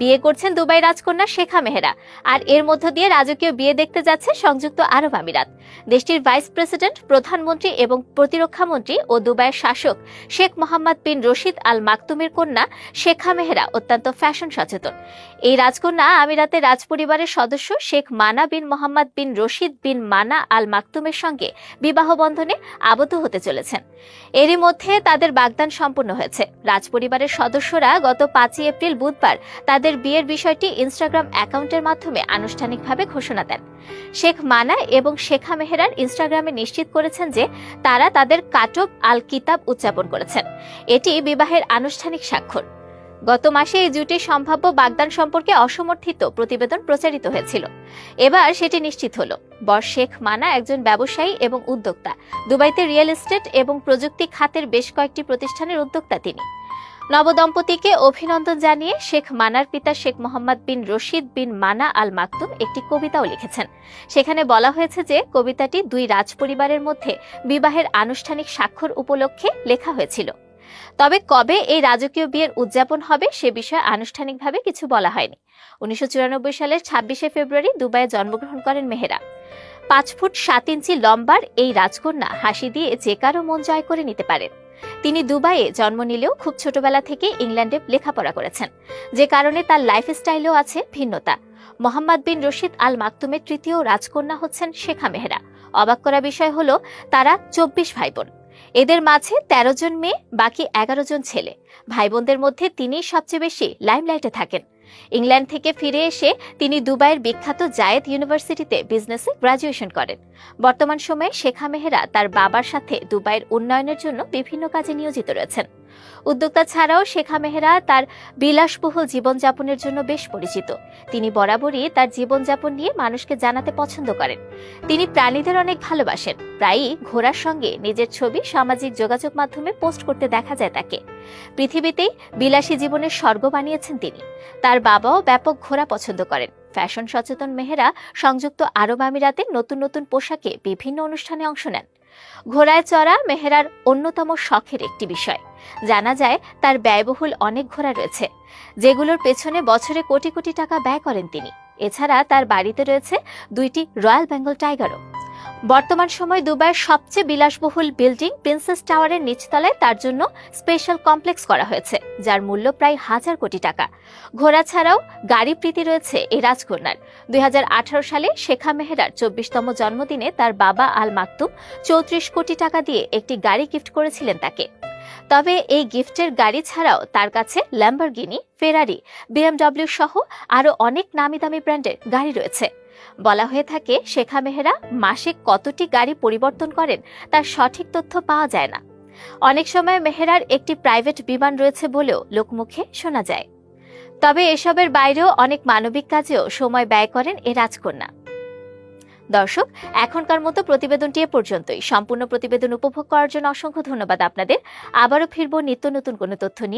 বিয়ে করছেন দুবাই রাজকন্যা শেখা মেহেরা, আর এর মধ্য দিয়ে রাজকীয় বিয়ে দেখতে যাচ্ছে সংযুক্ত আরব আমিরাত। দেশটির ভাইস প্রেসিডেন্ট, প্রধানমন্ত্রী এবং প্রতিরক্ষা মন্ত্রী ও দুবাইয়ের শাসক শেখ মোহাম্মদ বিন রশিদ আল মাকতুমের কন্যা শেখা মেহেরা অত্যন্ত ফ্যাশন সচেতন। এই রাজকন্যা আমিরাতের রাজপরিবারের সদস্য শেখ মানা বিন মোহাম্মদ বিন রশিদ বিন মানা আল মাকতুমের সঙ্গে বিবাহ বন্ধনে আবদ্ধ হতে চলেছেন। এরই মধ্যে তাদের বাগদান সম্পূর্ণ হয়েছে। রাজপরিবারের সদস্যরা গত 5 এপ্রিল বুধবার তাদের বিয়ের বিষয়টি ইনস্টাগ্রাম অ্যাকাউন্টের মাধ্যমে আনুষ্ঠানিকভাবে ঘোষণা দেন। শেখ মানা এবং শেখা মেহেরার ইনস্টাগ্রামে নিশ্চিত করেছেন যে তারা তাদের কাটব আল কিতাব উদযাপন করেছেন। এটি বিবাহের আনুষ্ঠানিক স্বাক্ষর। গত মাসে এই জুটির সম্ভাব্য বাগদান সম্পর্কে অসমর্থিত প্রতিবেদন প্রচারিত হয়েছিল। এবার সেটি নিশ্চিত হলো। বর শেখ মানা একজন ব্যবসায়ী এবং উদ্যোক্তা। দুবাইতে রিয়েল এস্টেট এবং প্রযুক্তি খাতের বেশ কয়েকটি প্রতিষ্ঠানের উদ্যোক্তা তিনি। নবদম্পতিকে অভিনন্দন জানিয়ে শেখ মানার পিতা শেখ মোহাম্মদ বিন রশিদ বিন মানা আল মাকতুম একটি কবিতাও লিখেছেন। সেখানে বলা হয়েছে যে কবিতাটি দুই রাজপরিবারের মধ্যে বিবাহের আনুষ্ঠানিক স্বাক্ষর উপলক্ষে লেখা হয়েছিল। তবে কবে এই রাজকীয় বিয়ের উদযাপন হবে সে বিষয়ে আনুষ্ঠানিকভাবে কিছু বলা হয়নি। 1994 সালের 26 ফেব্রুয়ারি দুবাইয়ে জন্মগ্রহণ করেন মেহেরা। 5 ফুট 7 ইঞ্চি লম্বার এই রাজকন্যা হাসি দিয়ে যে কারো মন জয় করে নিতে পারেন। তিনি দুবাইয়ে জন্ম নিলেও খুব ছোটবেলা থেকে ইংল্যান্ডে লেখাপড়া করেছেন, যে কারণে তার লাইফস্টাইলেও আছে ভিন্নতা। মোহাম্মদ বিন রশিদ আল মাকতুমের তৃতীয় রাজকন্যা হচ্ছেন শেখা মেহেরা। অবাক করা বিষয় হলো তারা 24 ভাই বোন। এদের মাঝে 13 জন মেয়ে, বাকি 11 জন ছেলে। ভাই বোনদের মধ্যে তিনিই সবচেয়ে বেশি লাইমলাইটে থাকেন। ইংল্যান্ড থেকে ফিরে এসে তিনি দুবাইয়ের বিখ্যাত জায়েদ ইউনিভার্সিটিতে বিজনেসে গ্রাজুয়েশন করেন। বর্তমান সময়ে শেখা মেহেরা তার বাবার সাথে দুবাইয়ের উন্নয়নের জন্য বিভিন্ন কাজে নিয়োজিত রয়েছেন। উদ্যোক্তা ছাড়াও শেখা মেহেরা তার বিলাসবহুল জীবনযাপনের জন্য বেশ পরিচিত। তিনি বরাবরই তার জীবনযাপন নিয়ে মানুষকে জানাতে পছন্দ করেন। তিনি প্রাণীদের অনেক ভালোবাসেন। প্রায়ই ঘোড়ার সঙ্গে নিজের ছবি সামাজিক যোগাযোগ মাধ্যমে পোস্ট করতে দেখা যায় তাকে। পৃথিবীতেই বিলাসী জীবনের স্বর্গ বানিয়েছেন তিনি। তার বাবাও ব্যাপক ঘোড়া পছন্দ করেন। ফ্যাশন সচেতন মেহেরা সংযুক্ত আরব আমিরাতের নতুন নতুন পোশাকে বিভিন্ন অনুষ্ঠানে অংশ নেন। ঘোড়ায় চড়া মেহেরার অন্যতম শখের একটি বিষয়। জানা যায় তার ব্যয়বহুল অনেক ঘোড়া রয়েছে, যেগুলোর পেছনে বছরে কোটি কোটি টাকা ব্যয় করেন তিনি। এছাড়া তার বাড়িতে রয়েছে 2টি রয়্যাল বেঙ্গল টাইগারও। বর্তমান সময় দুবাইয়ের সবচেয়ে বিলাসবহুল বিল্ডিং প্রিন্সেস টাওয়ারের নিচতলায় তার জন্য স্পেশাল কমপ্লেক্স করা হয়েছে, যার মূল্য প্রায় 1000 কোটি টাকা। ঘোড়া ছাড়াও গাড়ি প্রীতি রয়েছে এই রাজকন্যার। 2018 সালে শেখা মেহেরার 24তম জন্মদিনে তার বাবা আল মাকতুম 34 কোটি টাকা দিয়ে একটি গাড়ি গিফট করেছিলেন তাকে। তবে এই গিফটের গাড়ি ছাড়াও তার কাছে ল্যাম্বরগিনি, ফেরারি, BMW সহ আরো অনেক নামি দামি ব্র্যান্ডের গাড়ি রয়েছে। বলা হয়ে থাকে শেখা মেহেরা মাসে কতটি গাড়ি পরিবর্তন করেন তার সঠিক তথ্য পাওয়া যায় না। অনেক সময় মেহেরার একটি প্রাইভেট বিমান রয়েছে বলেও লোকমুখে শোনা যায়। তবে এসবের বাইরেও অনেক মানবিক কাজেও সময় ব্যয় করেন এই রাজকন্যা। দর্শক, এখনকার মতো প্রতিবেদনটি এ পর্যন্তই। সম্পূর্ণ প্রতিবেদন উপভোগ করার জন্য অসংখ্য ধন্যবাদ আপনাদের। আবারও ফিরবো নিত্য নতুন কোনো তথ্য নিয়ে।